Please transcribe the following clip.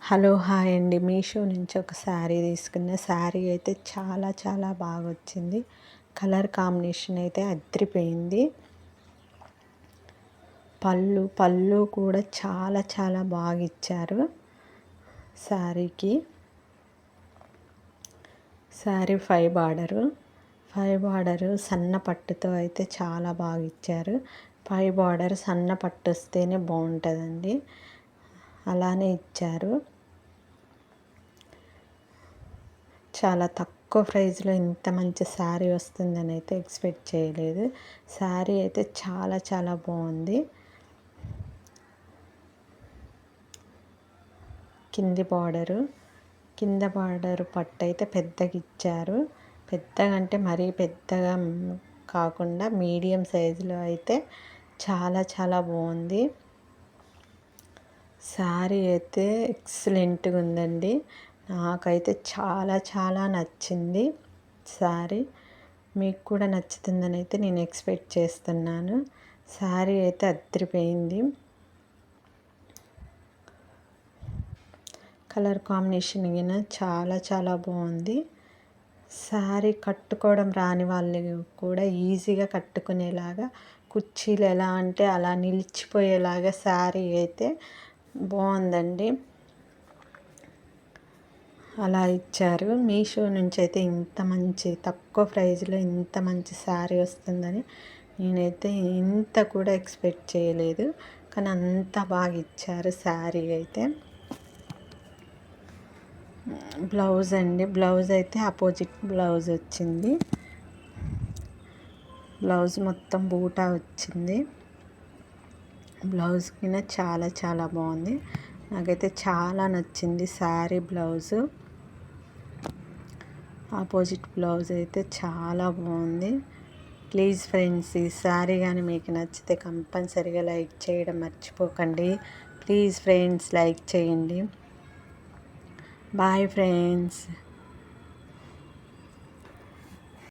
Hello hi అండి. మీషో నుంచి ఒక శారీ తీసుకున్న. శారీ అయితే చాలా చాలా బాగా వచ్చింది. కలర్ కాంబినేషన్ అయితే అదిరిపోయింది. పళ్ళు కూడా చాలా చాలా బాగా ఇచ్చారు శారీకి. శారీ ఫైవ్ బార్డరు సన్న పట్టుతో అయితే చాలా బాగా ఇచ్చారు. ఫైవ్ బార్డర్ సన్న పట్టు వస్తేనే బాగుంటుందండి. అలానే ఇచ్చారు. చాలా తక్కువ ప్రైస్లో ఇంత మంచి శారీ వస్తుందని అయితే ఎక్స్పెక్ట్ చేయలేదు. శారీ అయితే చాలా చాలా బాగుంది. కింద బార్డరు పట్టు అయితే పెద్దగా ఇచ్చారు. పెద్దగా అంటే మరీ పెద్దగా కాకుండా మీడియం సైజులో అయితే చాలా చాలా బాగుంది. శారీ అయితే ఎక్సలెంట్గా ఉందండి. నాకైతే చాలా చాలా నచ్చింది శారీ. మీకు కూడా నచ్చుతుందని అయితే నేను ఎక్స్పెక్ట్ చేస్తున్నాను. శారీ అయితే అదిరిపోయింది. కలర్ కాంబినేషన్ అయినా చాలా చాలా బాగుంది. శారీ కట్టుకోవడం రాని వాళ్ళు కూడా ఈజీగా కట్టుకునేలాగా, కుర్చీలు ఎలా అంటే అలా నిలిచిపోయేలాగా శారీ అయితే బాగుందండి. అలా ఇచ్చారు. మీషో నుంచి అయితే ఇంత మంచి తక్కువ ప్రైస్లో ఇంత మంచి శారీ వస్తుందని నేనైతే ఇంత కూడా ఎక్స్పెక్ట్ చేయలేదు. కానీ అంత బాగా ఇచ్చారు శారీ అయితే. బ్లౌజ్ అయితే ఆపోజిట్ బ్లౌజ్ వచ్చింది. బ్లౌజ్ మొత్తం బూటా వచ్చింది. బ్లౌజ్ కింద చాలా చాలా బాగుంది. నాకైతే చాలా నచ్చింది శారీ బ్లౌజు. ఆపోజిట్ బ్లౌజ్ అయితే చాలా బాగుంది. ప్లీజ్ ఫ్రెండ్స్, ఈ శారీ కానీ మీకు నచ్చితే కంపల్సరీగా లైక్ చేయడం మర్చిపోకండి. ప్లీజ్ ఫ్రెండ్స్, లైక్ చేయండి. Bye friends.